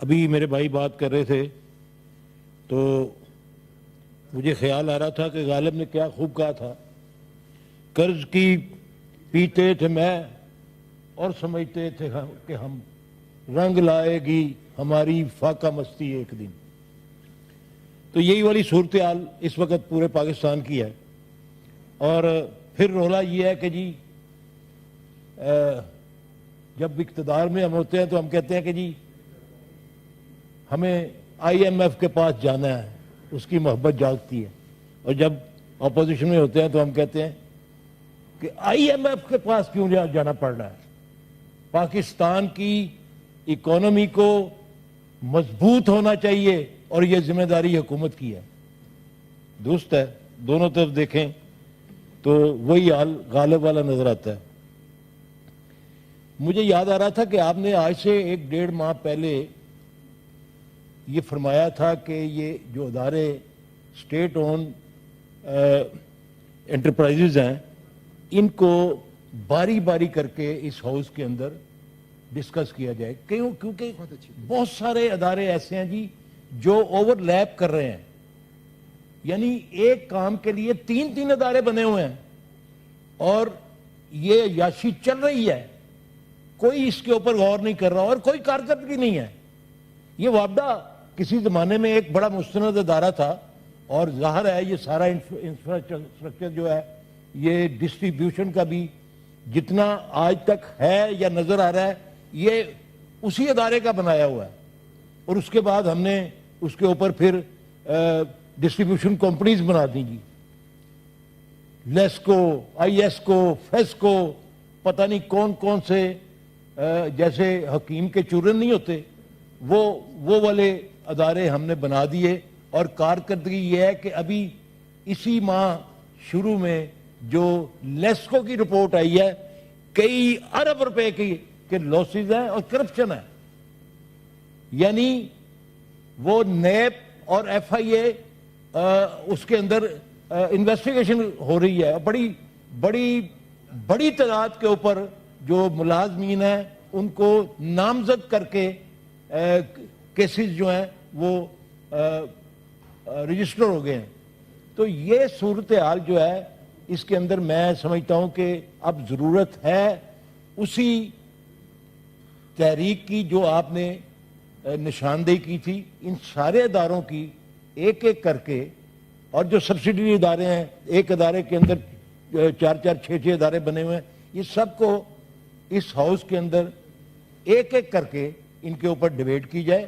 ابھی میرے بھائی بات کر رہے تھے تو مجھے خیال آ رہا تھا کہ غالب نے کیا خوب کہا تھا، قرض کی پیتے تھے میں اور سمجھتے تھے کہ ہم رنگ لائے گی ہماری فاقہ مستی ایک دن۔ تو یہی والی صورتحال اس وقت پورے پاکستان کی ہے، اور پھر رولا یہ ہے کہ جی جب اقتدار میں ہم ہوتے ہیں تو ہم کہتے ہیں کہ جی ہمیں آئی ایم ایف کے پاس جانا ہے، اس کی محبت جاگتی ہے، اور جب اپوزیشن میں ہوتے ہیں تو ہم کہتے ہیں کہ آئی ایم ایف کے پاس کیوں جانا پڑ رہا ہے، پاکستان کی اکانومی کو مضبوط ہونا چاہیے اور یہ ذمہ داری حکومت کی ہے۔ درست ہے، دونوں طرف دیکھیں تو وہی حال غالب والا نظر آتا ہے۔ مجھے یاد آ رہا تھا کہ آپ نے آج سے 1-1.5 ماہ پہلے یہ فرمایا تھا کہ یہ جو ادارے اسٹیٹ اون انٹرپرائزز ہیں ان کو باری باری کر کے اس ہاؤس کے اندر ڈسکس کیا جائے، کیونکہ بہت سارے ادارے ایسے ہیں جی جو اوور لیپ کر رہے ہیں، یعنی ایک کام کے لیے 3 ادارے بنے ہوئے ہیں اور یہ عیاشی چل رہی ہے، کوئی اس کے اوپر غور نہیں کر رہا اور کوئی کارکردگی نہیں ہے۔ یہ وابڈا کسی زمانے میں ایک بڑا مستند ادارہ تھا، اور ظاہر ہے یہ سارا انفراسٹرکچر جو ہے یہ ڈسٹریبیوشن کا بھی جتنا آج تک ہے یا نظر آ رہا ہے یہ اسی ادارے کا بنایا ہوا ہے، اور اس کے بعد ہم نے اس کے اوپر پھر ڈسٹریبیوشن کمپنیز بنا دی جی، لیسکو، آئی ایس کو، فیسکو، پتہ نہیں کون کون سے، جیسے حکیم کے چورن نہیں ہوتے وہ والے ادارے ہم نے بنا دیے۔ اور کارکردگی یہ ہے کہ ابھی اسی ماہ شروع میں جو لیسکو کی رپورٹ آئی ہے، کئی ارب روپے کے لاسز ہیں اور کرپشن ہے، یعنی وہ نیب اور ایف آئی اے اس کے اندر انویسٹیگیشن ہو رہی ہے، بڑی تعداد کے اوپر جو ملازمین ہیں ان کو نامزد کر کے کیسز جو ہیں وہ رجسٹر ہو گئے ہیں۔ تو یہ صورتحال جو ہے اس کے اندر میں سمجھتا ہوں کہ اب ضرورت ہے اسی تحریک کی جو آپ نے نشاندہی کی تھی، ان سارے اداروں کی ایک ایک کر کے، اور جو سبسڈری ادارے ہیں ایک ادارے کے اندر 4-4 6-6 ادارے بنے ہوئے ہیں، یہ سب کو اس ہاؤس کے اندر ایک ایک کر کے ان کے اوپر ڈیبیٹ کی جائے،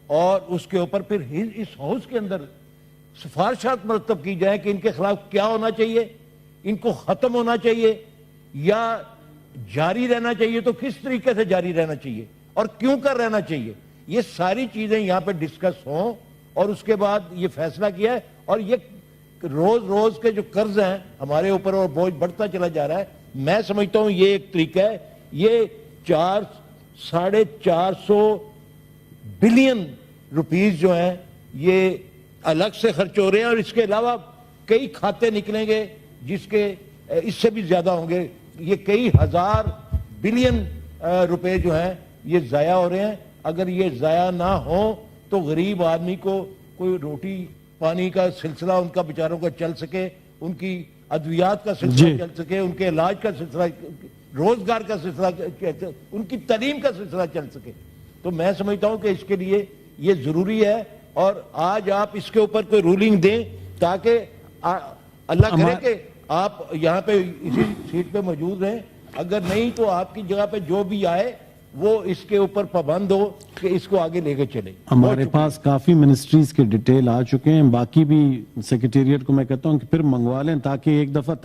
اور اس کے اوپر پھر اس ہاؤس کے اندر سفارشات مرتب کی جائیں کہ ان کے خلاف کیا ہونا چاہیے، ان کو ختم ہونا چاہیے یا جاری رہنا چاہیے، تو کس طریقے سے جاری رہنا چاہیے اور کیوں کر رہنا چاہیے، یہ ساری چیزیں یہاں پہ ڈسکس ہوں، اور اس کے بعد یہ فیصلہ کیا ہے۔ اور یہ روز کے جو قرض ہیں ہمارے اوپر اور بوجھ بڑھتا چلا جا رہا ہے، میں سمجھتا ہوں یہ ایک طریقہ ہے، یہ 400-450 بلین روپیز جو ہیں یہ الگ سے خرچ ہو رہے ہیں، اور اس کے علاوہ کئی کھاتے نکلیں گے جس کے اس سے بھی زیادہ ہوں گے، یہ کئی ہزار بلین روپے جو ہیں یہ ضائع ہو رہے ہیں۔ اگر یہ ضائع نہ ہوں تو غریب آدمی کو کوئی روٹی پانی کا سلسلہ ان کا بیچاروں کا چل سکے، ان کی ادویات کا سلسلہ چل سکے، ان کے علاج کا سلسلہ، روزگار کا سلسلہ، ان کی تعلیم کا سلسلہ چل سکے، تو میں سمجھتا ہوں کہ اس کے لیے یہ ضروری ہے۔ اور آج آپ اس کے اوپر کوئی رولنگ دیں تاکہ اللہ کرے کہ آپ یہاں پہ اسی سیٹ پہ موجود رہیں، اگر نہیں تو آپ کی جگہ پہ جو بھی آئے وہ اس کے اوپر پابند ہو کہ اس کو آگے لے کے چلے۔ ہمارے پاس کافی منسٹریز کے ڈیٹیل آ چکے ہیں، باقی بھی سیکریٹریٹ کو میں کہتا ہوں کہ پھر منگوا لیں تاکہ ایک دفعہ